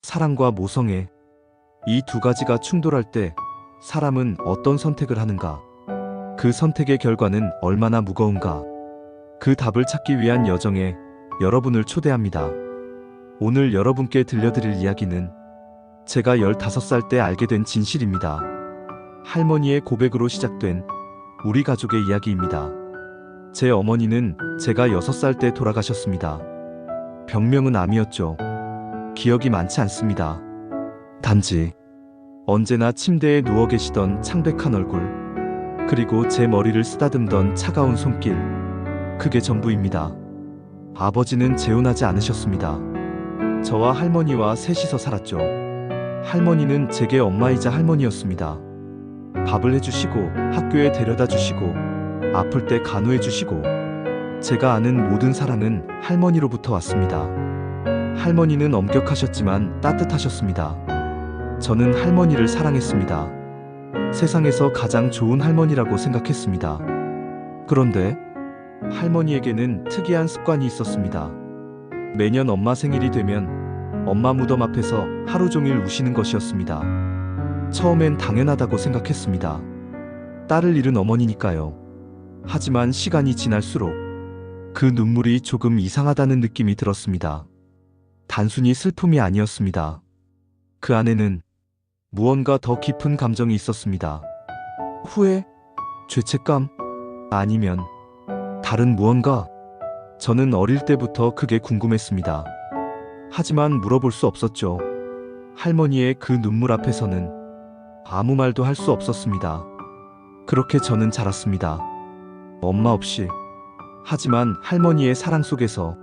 사랑과 모성애. 이 두 가지가 충돌할 때 사람은 어떤 선택을 하는가? 그 선택의 결과는 얼마나 무거운가? 그 답을 찾기 위한 여정에 여러분을 초대합니다. 오늘 여러분께 들려드릴 이야기는 제가 15살 때 알게 된 진실입니다. 할머니의 고백으로 시작된 우리 가족의 이야기입니다. 제 어머니는 제가 6살 때 돌아가셨습니다. 병명은 암이었죠. 기억이 많지 않습니다. 단지 언제나 침대에 누워 계시던 창백한 얼굴, 그리고 제 머리를 쓰다듬던 차가운 손길, 그게 전부입니다. 아버지는 재혼하지 않으셨습니다. 저와 할머니와 셋이서 살았죠. 할머니는 제게 엄마이자 할머니였습니다. 밥을 해주시고 학교에 데려다 주시고 아플 때 간호해 주시고, 제가 아는 모든 사랑은 할머니로부터 왔습니다. 할머니는 엄격하셨지만 따뜻하셨습니다. 저는 할머니를 사랑했습니다. 세상에서 가장 좋은 할머니라고 생각했습니다. 그런데 할머니에게는 특이한 습관이 있었습니다. 매년 엄마 생일이 되면 엄마 무덤 앞에서 하루 종일 우시는 것이었습니다. 처음엔 당연하다고 생각했습니다. 딸을 잃은 어머니니까요. 하지만 시간이 지날수록 그 눈물이 조금 이상하다는 느낌이 들었습니다. 단순히 슬픔이 아니었습니다. 그 안에는 무언가 더 깊은 감정이 있었습니다. 후회? 죄책감? 아니면 다른 무언가? 저는 어릴 때부터 그게 궁금했습니다. 하지만 물어볼 수 없었죠. 할머니의 그 눈물 앞에서는 아무 말도 할 수 없었습니다. 그렇게 저는 자랐습니다. 엄마 없이. 하지만 할머니의 사랑 속에서.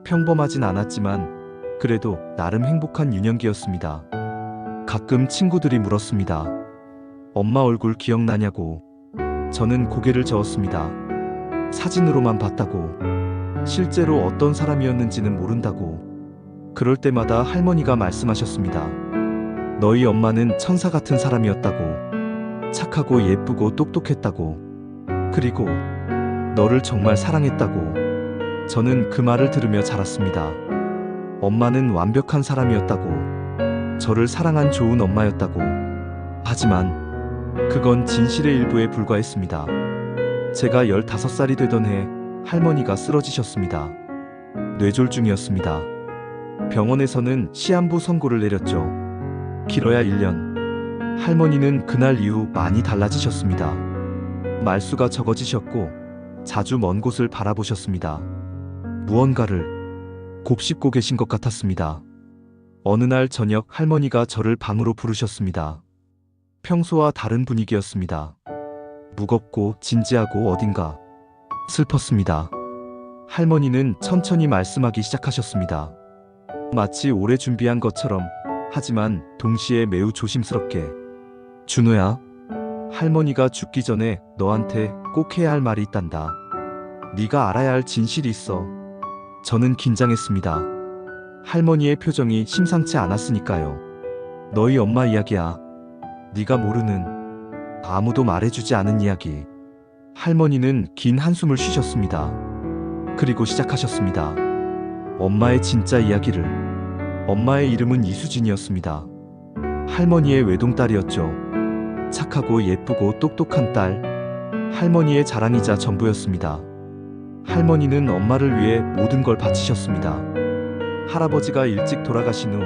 평범하진 않았지만 그래도 나름 행복한 유년기였습니다. 가끔 친구들이 물었습니다. 엄마 얼굴 기억나냐고. 저는 고개를 저었습니다. 사진으로만 봤다고. 실제로 어떤 사람이었는지는 모른다고. 그럴 때마다 할머니가 말씀하셨습니다. 너희 엄마는 천사 같은 사람이었다고. 착하고 예쁘고 똑똑했다고. 그리고 너를 정말 사랑했다고. 저는 그 말을 들으며 자랐습니다. 엄마는 완벽한 사람이었다고. 저를 사랑한 좋은 엄마였다고. 하지만 그건 진실의 일부에 불과했습니다. 제가 15살이 되던 해 할머니가 쓰러지셨습니다. 뇌졸중이었습니다. 병원에서는 시한부 선고를 내렸죠. 길어야 1년. 할머니는 그날 이후 많이 달라지셨습니다. 말수가 적어지셨고 자주 먼 곳을 바라보셨습니다. 무언가를 곱씹고 계신 것 같았습니다. 어느 날 저녁 할머니가 저를 방으로 부르셨습니다. 평소와 다른 분위기였습니다. 무겁고 진지하고 어딘가 슬펐습니다. 할머니는 천천히 말씀하기 시작하셨습니다. 마치 오래 준비한 것처럼, 하지만 동시에 매우 조심스럽게. 준호야, 할머니가 죽기 전에 너한테 꼭 해야 할 말이 있단다. 네가 알아야 할 진실이 있어. 저는 긴장했습니다. 할머니의 표정이 심상치 않았으니까요. 너희 엄마 이야기야. 네가 모르는, 아무도 말해주지 않은 이야기. 할머니는 긴 한숨을 쉬셨습니다. 그리고 시작하셨습니다. 엄마의 진짜 이야기를. 엄마의 이름은 이수진이었습니다. 할머니의 외동딸이었죠. 착하고 예쁘고 똑똑한 딸. 할머니의 자랑이자 전부였습니다. 할머니는 엄마를 위해 모든 걸 바치셨습니다. 할아버지가 일찍 돌아가신 후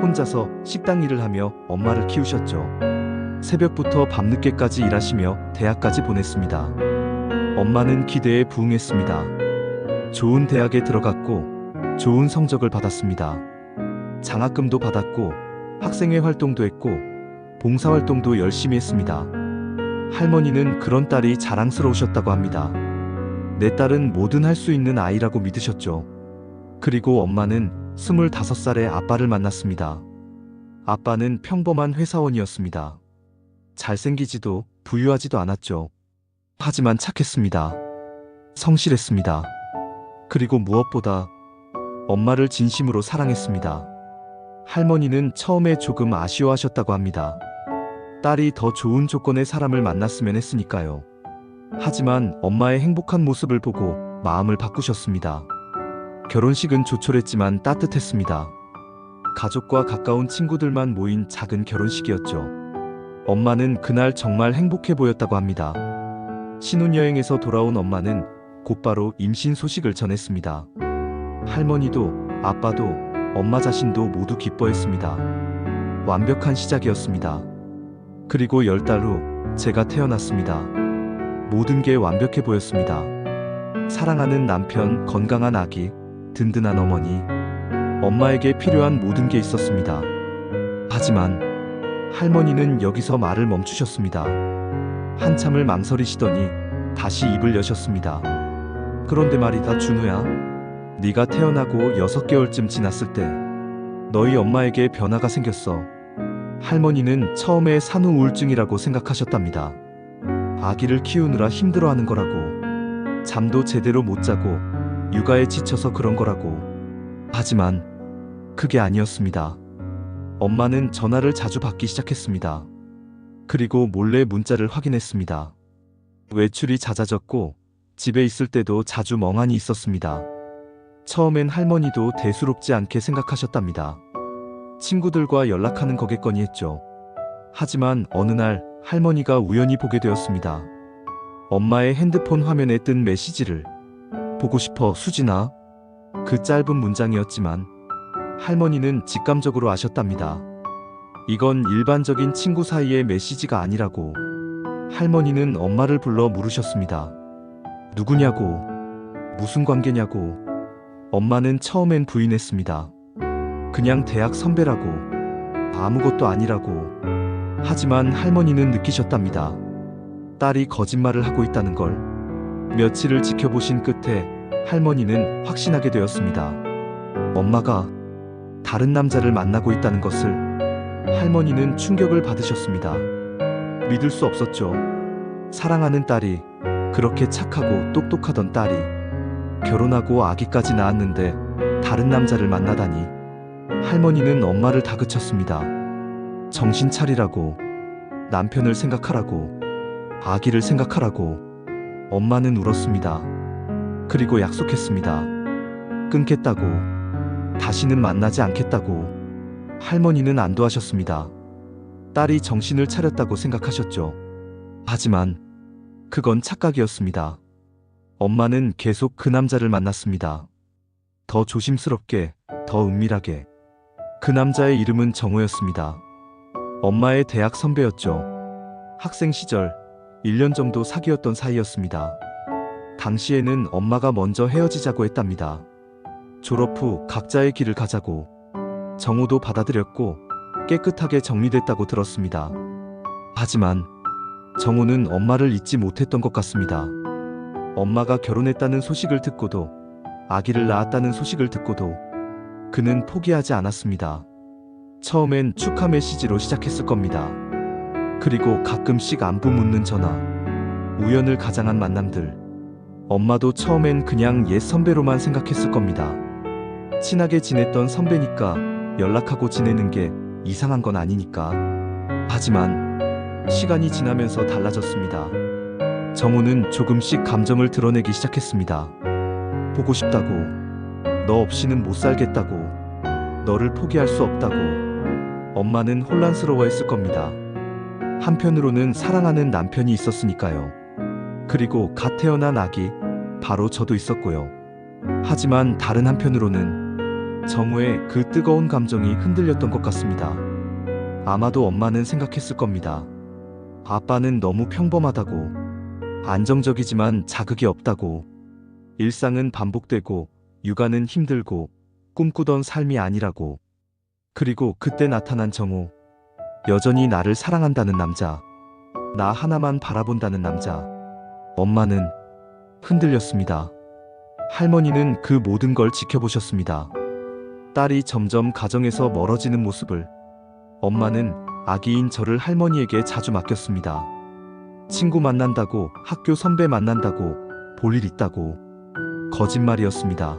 혼자서 식당 일을 하며 엄마를 키우셨죠. 새벽부터 밤늦게까지 일하시며 대학까지 보냈습니다. 엄마는 기대에 부응했습니다. 좋은 대학에 들어갔고 좋은 성적을 받았습니다. 장학금도 받았고 학생회 활동도 했고 봉사활동도 열심히 했습니다. 할머니는 그런 딸이 자랑스러우셨다고 합니다. 내 딸은 뭐든 할 수 있는 아이라고 믿으셨죠. 그리고 엄마는 25살에 아빠를 만났습니다. 아빠는 평범한 회사원이었습니다. 잘생기지도 부유하지도 않았죠. 하지만 착했습니다. 성실했습니다. 그리고 무엇보다 엄마를 진심으로 사랑했습니다. 할머니는 처음에 조금 아쉬워하셨다고 합니다. 딸이 더 좋은 조건의 사람을 만났으면 했으니까요. 하지만 엄마의 행복한 모습을 보고 마음을 바꾸셨습니다. 결혼식은 조촐했지만 따뜻했습니다. 가족과 가까운 친구들만 모인 작은 결혼식이었죠. 엄마는 그날 정말 행복해 보였다고 합니다. 신혼여행에서 돌아온 엄마는 곧바로 임신 소식을 전했습니다. 할머니도 아빠도 엄마 자신도 모두 기뻐했습니다. 완벽한 시작이었습니다. 그리고 10달 후 제가 태어났습니다. 모든 게 완벽해 보였습니다. 사랑하는 남편, 건강한 아기, 든든한 어머니, 엄마에게 필요한 모든 게 있었습니다. 하지만 할머니는 여기서 말을 멈추셨습니다. 한참을 망설이시더니 다시 입을 여셨습니다. 그런데 말이다, 준우야. 네가 태어나고 6개월쯤 지났을 때 너희 엄마에게 변화가 생겼어. 할머니는 처음에 산후 우울증이라고 생각하셨답니다. 아기를 키우느라 힘들어하는 거라고, 잠도 제대로 못 자고 육아에 지쳐서 그런 거라고. 하지만 그게 아니었습니다. 엄마는 전화를 자주 받기 시작했습니다. 그리고 몰래 문자를 확인했습니다. 외출이 잦아졌고 집에 있을 때도 자주 멍하니 있었습니다. 처음엔 할머니도 대수롭지 않게 생각하셨답니다. 친구들과 연락하는 거겠거니 했죠. 하지만 어느 날 할머니가 우연히 보게 되었습니다. 엄마의 핸드폰 화면에 뜬 메시지를. 보고 싶어, 수진아. 그 짧은 문장이었지만 할머니는 직감적으로 아셨답니다. 이건 일반적인 친구 사이의 메시지가 아니라고. 할머니는 엄마를 불러 물으셨습니다. 누구냐고, 무슨 관계냐고. 엄마는 처음엔 부인했습니다. 그냥 대학 선배라고, 아무것도 아니라고. 하지만 할머니는 느끼셨답니다. 딸이 거짓말을 하고 있다는 걸. 며칠을 지켜보신 끝에 할머니는 확신하게 되었습니다. 엄마가 다른 남자를 만나고 있다는 것을. 할머니는 충격을 받으셨습니다. 믿을 수 없었죠. 사랑하는 딸이, 그렇게 착하고 똑똑하던 딸이 결혼하고 아기까지 낳았는데 다른 남자를 만나다니. 할머니는 엄마를 다그쳤습니다. 정신 차리라고, 남편을 생각하라고, 아기를 생각하라고. 엄마는 울었습니다. 그리고 약속했습니다. 끊겠다고, 다시는 만나지 않겠다고. 할머니는 안도하셨습니다. 딸이 정신을 차렸다고 생각하셨죠. 하지만 그건 착각이었습니다. 엄마는 계속 그 남자를 만났습니다. 더 조심스럽게, 더 은밀하게. 그 남자의 이름은 정호였습니다. 엄마의 대학 선배였죠. 학생 시절 1년 정도 사귀었던 사이였습니다. 당시에는 엄마가 먼저 헤어지자고 했답니다. 졸업 후 각자의 길을 가자고. 정호도 받아들였고 깨끗하게 정리됐다고 들었습니다. 하지만 정호는 엄마를 잊지 못했던 것 같습니다. 엄마가 결혼했다는 소식을 듣고도, 아기를 낳았다는 소식을 듣고도 그는 포기하지 않았습니다. 처음엔 축하 메시지로 시작했을 겁니다. 그리고 가끔씩 안부 묻는 전화, 우연을 가장한 만남들. 엄마도 처음엔 그냥 옛 선배로만 생각했을 겁니다. 친하게 지냈던 선배니까 연락하고 지내는 게 이상한 건 아니니까. 하지만 시간이 지나면서 달라졌습니다. 정호는 조금씩 감정을 드러내기 시작했습니다. 보고 싶다고, 너 없이는 못 살겠다고, 너를 포기할 수 없다고. 엄마는 혼란스러워했을 겁니다. 한편으로는 사랑하는 남편이 있었으니까요. 그리고 갓 태어난 아기, 바로 저도 있었고요. 하지만 다른 한편으로는 정호의 그 뜨거운 감정이 흔들렸던 것 같습니다. 아마도 엄마는 생각했을 겁니다. 아빠는 너무 평범하다고, 안정적이지만 자극이 없다고, 일상은 반복되고 육아는 힘들고 꿈꾸던 삶이 아니라고. 그리고 그때 나타난 정호, 여전히 나를 사랑한다는 남자, 나 하나만 바라본다는 남자. 엄마는 흔들렸습니다. 할머니는 그 모든 걸 지켜보셨습니다. 딸이 점점 가정에서 멀어지는 모습을. 엄마는 아기인 저를 할머니에게 자주 맡겼습니다. 친구 만난다고, 학교 선배 만난다고, 볼일 있다고. 거짓말이었습니다.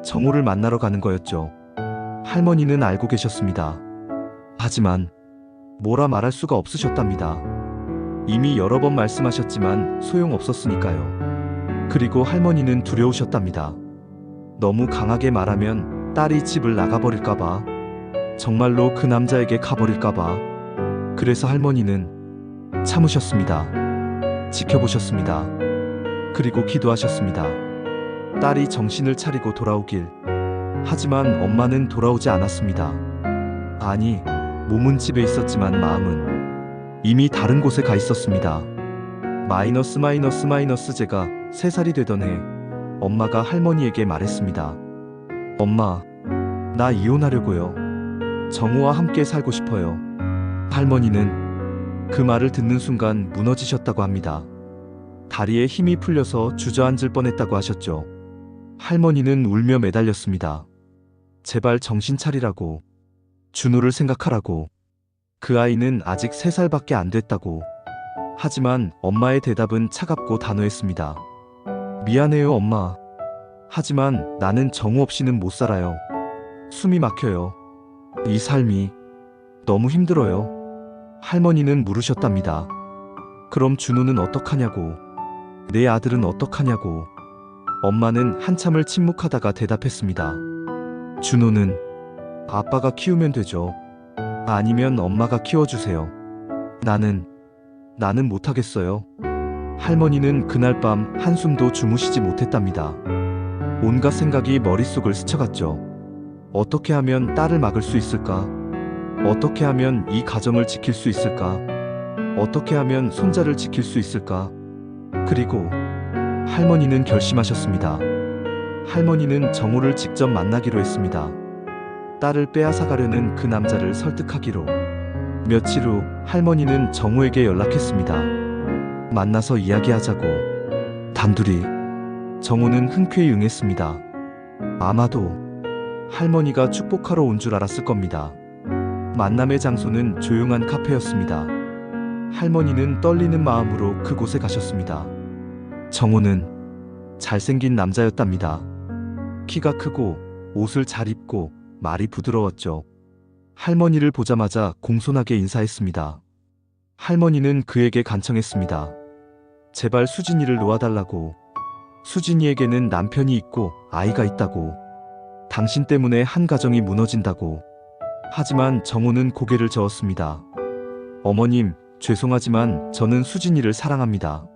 정호를 만나러 가는 거였죠. 할머니는 알고 계셨습니다. 하지만 뭐라 말할 수가 없으셨답니다. 이미 여러 번 말씀하셨지만 소용없었으니까요. 그리고 할머니는 두려우셨답니다. 너무 강하게 말하면 딸이 집을 나가버릴까봐. 정말로 그 남자에게 가버릴까봐. 그래서 할머니는 참으셨습니다. 지켜보셨습니다. 그리고 기도하셨습니다. 딸이 정신을 차리고 돌아오길. 하지만 엄마는 돌아오지 않았습니다. 아니, 몸은 집에 있었지만 마음은 이미 다른 곳에 가 있었습니다. 제가 3살이 되던 해 엄마가 할머니에게 말했습니다. 엄마, 나 이혼하려고요. 정우와 함께 살고 싶어요. 할머니는 그 말을 듣는 순간 무너지셨다고 합니다. 다리에 힘이 풀려서 주저앉을 뻔했다고 하셨죠. 할머니는 울며 매달렸습니다. 제발 정신 차리라고. 준호를 생각하라고. 그 아이는 아직 3살밖에 안 됐다고. 하지만 엄마의 대답은 차갑고 단호했습니다. 미안해요, 엄마. 하지만 나는 정우 없이는 못 살아요. 숨이 막혀요. 이 삶이 너무 힘들어요. 할머니는 물으셨답니다. 그럼 준호는 어떡하냐고. 내 아들은 어떡하냐고. 엄마는 한참을 침묵하다가 대답했습니다. 준호는 아빠가 키우면 되죠. 아니면 엄마가 키워주세요. 나는 못하겠어요. 할머니는 그날 밤 한숨도 주무시지 못했답니다. 온갖 생각이 머릿속을 스쳐갔죠. 어떻게 하면 딸을 막을 수 있을까? 어떻게 하면 이 가정을 지킬 수 있을까? 어떻게 하면 손자를 지킬 수 있을까? 그리고 할머니는 결심하셨습니다. 할머니는 정우를 직접 만나기로 했습니다. 딸을 빼앗아가려는 그 남자를 설득하기로. 며칠 후 할머니는 정우에게 연락했습니다. 만나서 이야기하자고. 단둘이. 정우는 흔쾌히 응했습니다. 아마도 할머니가 축복하러 온 줄 알았을 겁니다. 만남의 장소는 조용한 카페였습니다. 할머니는 떨리는 마음으로 그곳에 가셨습니다. 정우는 잘생긴 남자였답니다. 키가 크고 옷을 잘 입고 말이 부드러웠죠. 할머니를 보자마자 공손하게 인사했습니다. 할머니는 그에게 간청했습니다. 제발 수진이를 놓아달라고. 수진이에게는 남편이 있고 아이가 있다고. 당신 때문에 한 가정이 무너진다고. 하지만 정우는 고개를 저었습니다. 어머님, 죄송하지만 저는 수진이를 사랑합니다.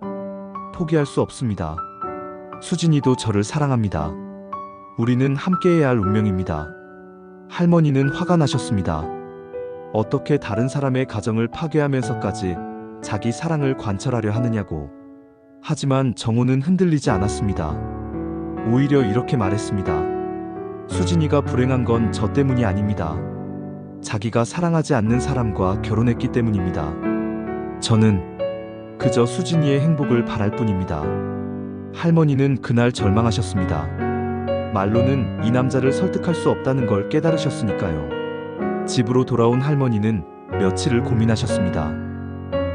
포기할 수 없습니다. 수진이도 저를 사랑합니다. 우리는 함께해야 할 운명입니다. 할머니는 화가 나셨습니다. 어떻게 다른 사람의 가정을 파괴하면서까지 자기 사랑을 관철하려 하느냐고. 하지만 정우는 흔들리지 않았습니다. 오히려 이렇게 말했습니다. 수진이가 불행한 건 저 때문이 아닙니다. 자기가 사랑하지 않는 사람과 결혼했기 때문입니다. 저는 그저 수진이의 행복을 바랄 뿐입니다. 할머니는 그날 절망하셨습니다. 말로는 이 남자를 설득할 수 없다는 걸 깨달으셨으니까요. 집으로 돌아온 할머니는 며칠을 고민하셨습니다.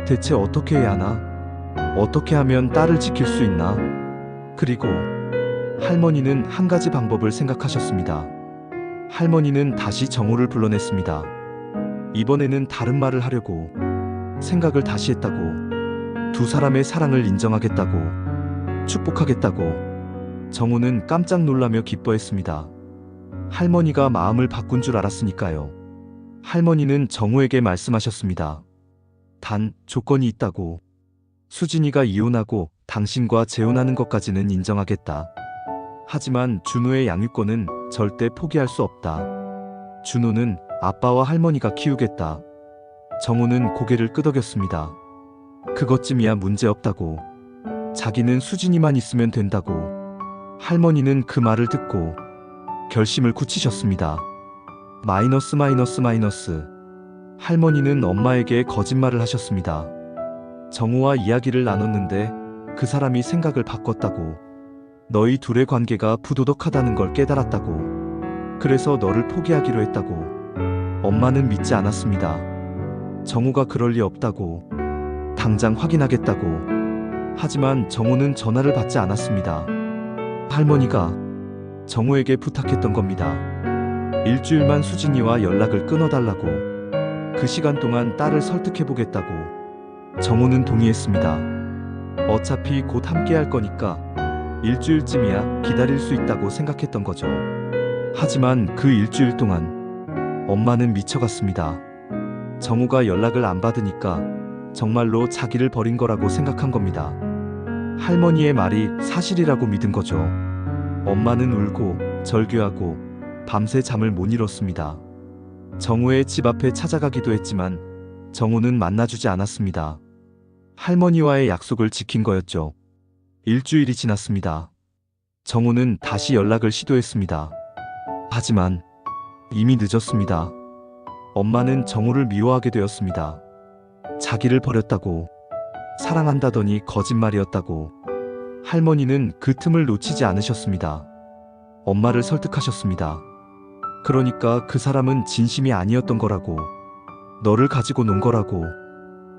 대체 어떻게 해야 하나? 어떻게 하면 딸을 지킬 수 있나? 그리고 할머니는 한 가지 방법을 생각하셨습니다. 할머니는 다시 정우를 불러냈습니다. 이번에는 다른 말을 하려고. 생각을 다시 했다고. 두 사람의 사랑을 인정하겠다고. 축복하겠다고. 정우는 깜짝 놀라며 기뻐했습니다. 할머니가 마음을 바꾼 줄 알았으니까요. 할머니는 정우에게 말씀하셨습니다. 단 조건이 있다고. 수진이가 이혼하고 당신과 재혼하는 것까지는 인정하겠다. 하지만 준호의 양육권은 절대 포기할 수 없다. 준호는 아빠와 할머니가 키우겠다. 정우는 고개를 끄덕였습니다. 그것쯤이야 문제없다고. 자기는 수진이만 있으면 된다고. 할머니는 그 말을 듣고 결심을 굳히셨습니다. 마이너스. 할머니는 엄마에게 거짓말을 하셨습니다. 정우와 이야기를 나눴는데 그 사람이 생각을 바꿨다고. 너희 둘의 관계가 부도덕하다는 걸 깨달았다고. 그래서 너를 포기하기로 했다고. 엄마는 믿지 않았습니다. 정우가 그럴 리 없다고. 당장 확인하겠다고. 하지만 정우는 전화를 받지 않았습니다. 할머니가 정우에게 부탁했던 겁니다. 일주일만 수진이와 연락을 끊어달라고. 그 시간 동안 딸을 설득해보겠다고. 정우는 동의했습니다. 어차피 곧 함께할 거니까 일주일쯤이야 기다릴 수 있다고 생각했던 거죠. 하지만 그 일주일 동안 엄마는 미쳐갔습니다. 정우가 연락을 안 받으니까 정말로 자기를 버린 거라고 생각한 겁니다. 할머니의 말이 사실이라고 믿은 거죠. 엄마는 울고 절규하고 밤새 잠을 못 이뤘습니다. 정우의 집 앞에 찾아가기도 했지만 정우는 만나주지 않았습니다. 할머니와의 약속을 지킨 거였죠. 일주일이 지났습니다. 정우는 다시 연락을 시도했습니다. 하지만 이미 늦었습니다. 엄마는 정우를 미워하게 되었습니다. 자기를 버렸다고, 사랑한다더니 거짓말이었다고. 할머니는 그 틈을 놓치지 않으셨습니다. 엄마를 설득하셨습니다. 그러니까 그 사람은 진심이 아니었던 거라고, 너를 가지고 논 거라고,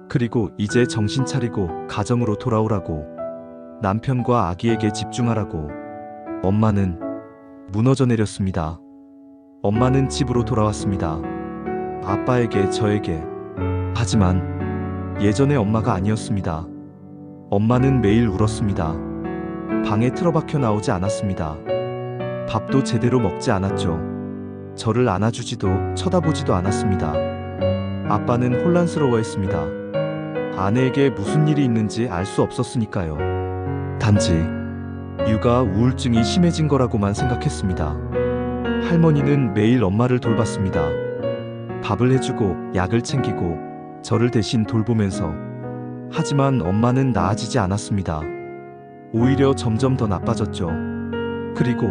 그리고 이제 정신 차리고 가정으로 돌아오라고, 남편과 아기에게 집중하라고. 엄마는 무너져 내렸습니다. 엄마는 집으로 돌아왔습니다. 아빠에게, 저에게. 하지만 예전의 엄마가 아니었습니다. 엄마는 매일 울었습니다. 방에 틀어박혀 나오지 않았습니다. 밥도 제대로 먹지 않았죠. 저를 안아주지도 쳐다보지도 않았습니다. 아빠는 혼란스러워했습니다. 아내에게 무슨 일이 있는지 알 수 없었으니까요. 단지 육아 우울증이 심해진 거라고만 생각했습니다. 할머니는 매일 엄마를 돌봤습니다. 밥을 해주고 약을 챙기고 저를 대신 돌보면서. 하지만 엄마는 나아지지 않았습니다. 오히려 점점 더 나빠졌죠. 그리고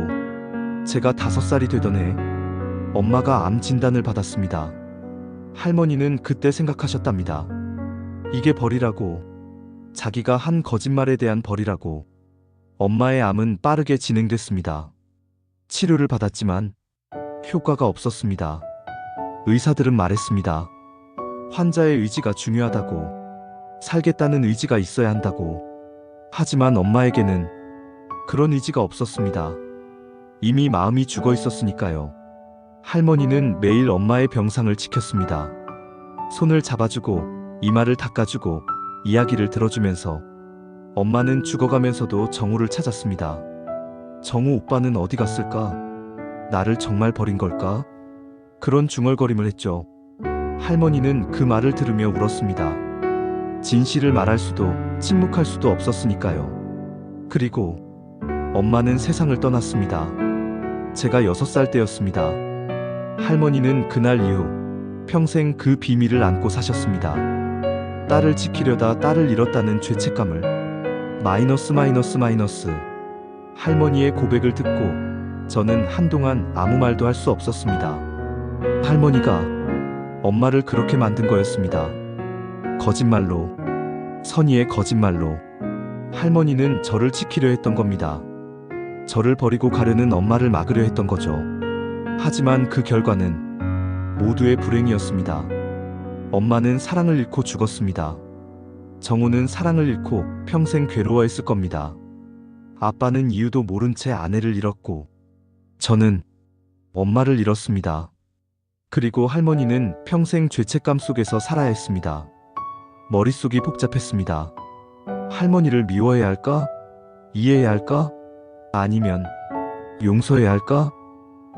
제가 5살이 되던 해 엄마가 암 진단을 받았습니다. 할머니는 그때 생각하셨답니다. 이게 벌이라고, 자기가 한 거짓말에 대한 벌이라고. 엄마의 암은 빠르게 진행됐습니다. 치료를 받았지만 효과가 없었습니다. 의사들은 말했습니다. 환자의 의지가 중요하다고, 살겠다는 의지가 있어야 한다고. 하지만 엄마에게는 그런 의지가 없었습니다. 이미 마음이 죽어 있었으니까요. 할머니는 매일 엄마의 병상을 지켰습니다. 손을 잡아주고 이마를 닦아주고 이야기를 들어주면서. 엄마는 죽어가면서도 정우를 찾았습니다. 정우 오빠는 어디 갔을까? 나를 정말 버린 걸까? 그런 중얼거림을 했죠. 할머니는 그 말을 들으며 울었습니다. 진실을 말할 수도 침묵할 수도 없었으니까요. 그리고 엄마는 세상을 떠났습니다. 제가 6살 때였습니다. 할머니는 그날 이후 평생 그 비밀을 안고 사셨습니다. 딸을 지키려다 딸을 잃었다는 죄책감을. 마이너스. 할머니의 고백을 듣고 저는 한동안 아무 말도 할 수 없었습니다. 할머니가 엄마를 그렇게 만든 거였습니다. 거짓말로, 선의의 거짓말로. 할머니는 저를 지키려 했던 겁니다. 저를 버리고 가려는 엄마를 막으려 했던 거죠. 하지만 그 결과는 모두의 불행이었습니다. 엄마는 사랑을 잃고 죽었습니다. 정우는 사랑을 잃고 평생 괴로워했을 겁니다. 아빠는 이유도 모른 채 아내를 잃었고, 저는 엄마를 잃었습니다. 그리고 할머니는 평생 죄책감 속에서 살아야 했습니다. 머릿속이 복잡했습니다. 할머니를 미워해야 할까? 이해해야 할까? 아니면 용서해야 할까?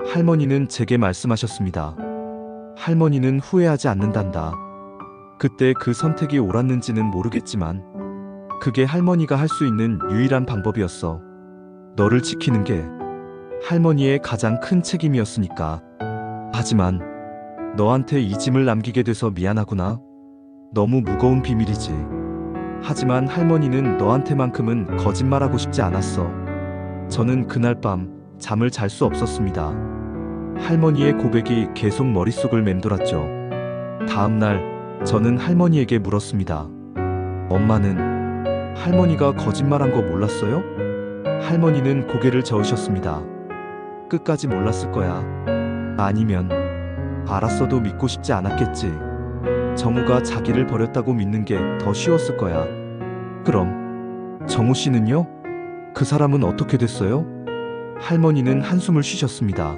할머니는 제게 말씀하셨습니다. 할머니는 후회하지 않는단다. 그때 그 선택이 옳았는지는 모르겠지만 그게 할머니가 할 수 있는 유일한 방법이었어. 너를 지키는 게 할머니의 가장 큰 책임이었으니까. 하지만 너한테 이 짐을 남기게 돼서 미안하구나. 너무 무거운 비밀이지. 하지만 할머니는 너한테만큼은 거짓말하고 싶지 않았어. 저는 그날 밤 잠을 잘 수 없었습니다. 할머니의 고백이 계속 머릿속을 맴돌았죠. 다음 날 저는 할머니에게 물었습니다. 엄마는 할머니가 거짓말한 거 몰랐어요? 할머니는 고개를 저으셨습니다. 끝까지 몰랐을 거야. 아니면 알았어도 믿고 싶지 않았겠지. 정우가 자기를 버렸다고 믿는 게 더 쉬웠을 거야. 그럼 정우 씨는요? 그 사람은 어떻게 됐어요? 할머니는 한숨을 쉬셨습니다.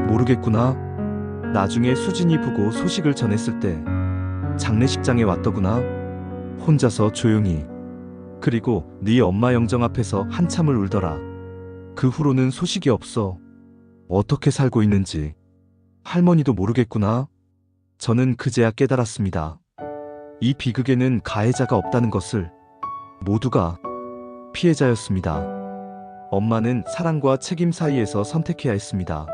모르겠구나. 나중에 수진이 보고 소식을 전했을 때 장례식장에 왔더구나. 혼자서 조용히. 그리고 네 엄마 영정 앞에서 한참을 울더라. 그 후로는 소식이 없어. 어떻게 살고 있는지. 할머니도 모르겠구나. 저는 그제야 깨달았습니다. 이 비극에는 가해자가 없다는 것을. 모두가 피해자였습니다. 엄마는 사랑과 책임 사이에서 선택해야 했습니다.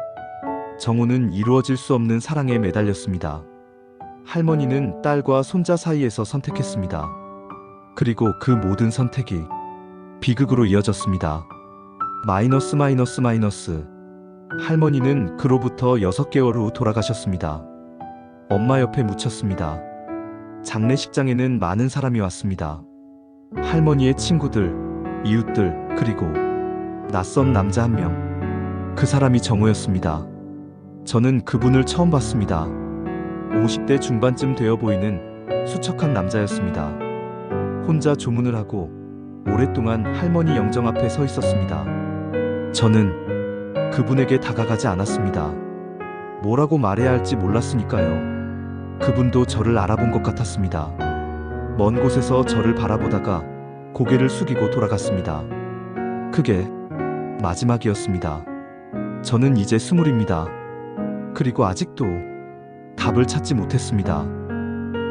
정우는 이루어질 수 없는 사랑에 매달렸습니다. 할머니는 딸과 손자 사이에서 선택했습니다. 그리고 그 모든 선택이 비극으로 이어졌습니다. 마이너스 마이너스 마이너스. 할머니는 그로부터 6개월 후 돌아가셨습니다. 엄마 옆에 묻혔습니다. 장례식장에는 많은 사람이 왔습니다. 할머니의 친구들, 이웃들, 그리고 낯선 남자 한 명. 그 사람이 정우였습니다. 저는 그분을 처음 봤습니다. 50대 중반쯤 되어 보이는 수척한 남자였습니다. 혼자 조문을 하고 오랫동안 할머니 영정 앞에 서 있었습니다. 저는 그분에게 다가가지 않았습니다. 뭐라고 말해야 할지 몰랐으니까요. 그분도 저를 알아본 것 같았습니다. 먼 곳에서 저를 바라보다가 고개를 숙이고 돌아갔습니다. 그게 마지막이었습니다. 저는 이제 20입니다. 그리고 아직도 답을 찾지 못했습니다.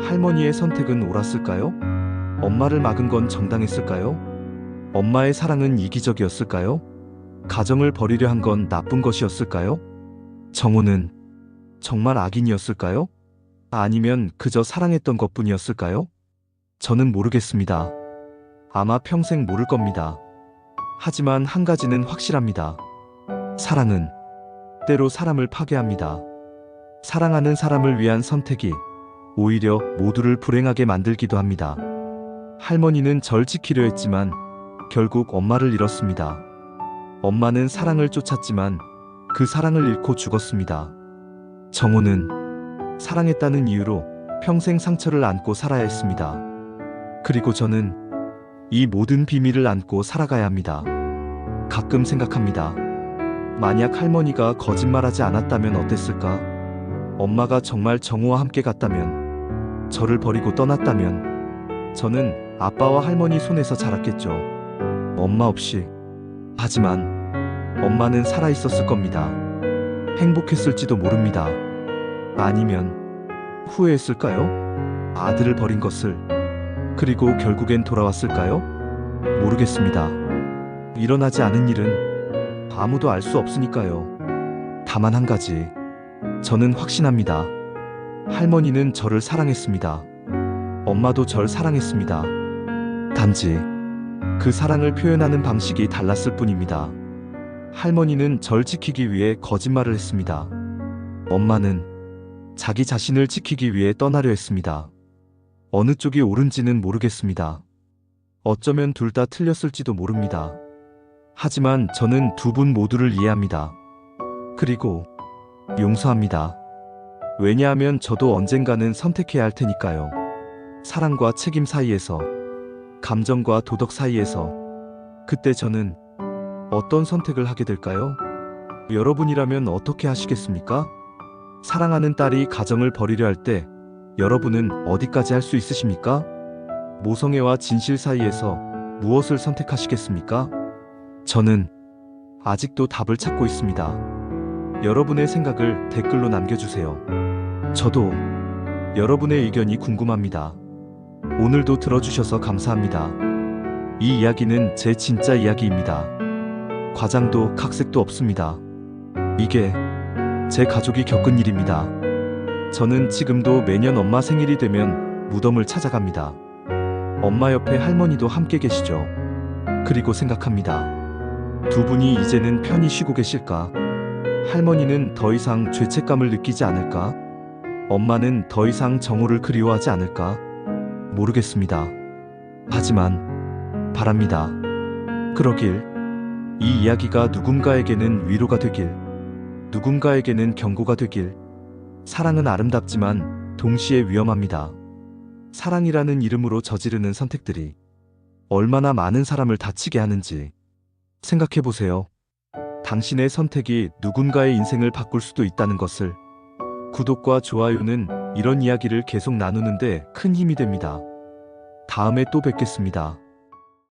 할머니의 선택은 옳았을까요? 엄마를 막은 건 정당했을까요? 엄마의 사랑은 이기적이었을까요? 가정을 버리려 한 건 나쁜 것이었을까요? 정우는 정말 악인이었을까요? 아니면 그저 사랑했던 것뿐이었을까요? 저는 모르겠습니다. 아마 평생 모를 겁니다. 하지만 한 가지는 확실합니다. 사랑은 때로 사람을 파괴합니다. 사랑하는 사람을 위한 선택이 오히려 모두를 불행하게 만들기도 합니다. 할머니는 절 지키려 했지만 결국 엄마를 잃었습니다. 엄마는 사랑을 쫓았지만 그 사랑을 잃고 죽었습니다. 정우는 사랑했다는 이유로 평생 상처를 안고 살아야 했습니다. 그리고 저는 이 모든 비밀을 안고 살아가야 합니다. 가끔 생각합니다. 만약 할머니가 거짓말하지 않았다면 어땠을까? 엄마가 정말 정우와 함께 갔다면, 저를 버리고 떠났다면, 저는 아빠와 할머니 손에서 자랐겠죠. 엄마 없이. 하지만 엄마는 살아있었을 겁니다. 행복했을지도 모릅니다. 아니면 후회했을까요? 아들을 버린 것을. 그리고 결국엔 돌아왔을까요? 모르겠습니다. 일어나지 않은 일은 아무도 알 수 없으니까요. 다만 한 가지, 저는 확신합니다. 할머니는 저를 사랑했습니다. 엄마도 절 사랑했습니다. 단지 그 사랑을 표현하는 방식이 달랐을 뿐입니다. 할머니는 절 지키기 위해 거짓말을 했습니다. 엄마는 자기 자신을 지키기 위해 떠나려 했습니다. 어느 쪽이 옳은지는 모르겠습니다. 어쩌면 둘 다 틀렸을지도 모릅니다. 하지만 저는 두 분 모두를 이해합니다. 그리고 용서합니다. 왜냐하면 저도 언젠가는 선택해야 할 테니까요. 사랑과 책임 사이에서, 감정과 도덕 사이에서. 그때 저는 어떤 선택을 하게 될까요? 여러분이라면 어떻게 하시겠습니까? 사랑하는 딸이 가정을 버리려 할 때 여러분은 어디까지 할 수 있으십니까? 모성애와 진실 사이에서 무엇을 선택하시겠습니까? 저는 아직도 답을 찾고 있습니다. 여러분의 생각을 댓글로 남겨주세요. 저도 여러분의 의견이 궁금합니다. 오늘도 들어주셔서 감사합니다. 이 이야기는 제 진짜 이야기입니다. 과장도 각색도 없습니다. 이게 제 가족이 겪은 일입니다. 저는 지금도 매년 엄마 생일이 되면 무덤을 찾아갑니다. 엄마 옆에 할머니도 함께 계시죠. 그리고 생각합니다. 두 분이 이제는 편히 쉬고 계실까? 할머니는 더 이상 죄책감을 느끼지 않을까? 엄마는 더 이상 정우를 그리워하지 않을까? 모르겠습니다. 하지만 바랍니다. 그러길. 이 이야기가 누군가에게는 위로가 되길, 누군가에게는 경고가 되길. 사랑은 아름답지만 동시에 위험합니다. 사랑이라는 이름으로 저지르는 선택들이 얼마나 많은 사람을 다치게 하는지 생각해보세요. 당신의 선택이 누군가의 인생을 바꿀 수도 있다는 것을. 구독과 좋아요는 이런 이야기를 계속 나누는데 큰 힘이 됩니다. 다음에 또 뵙겠습니다.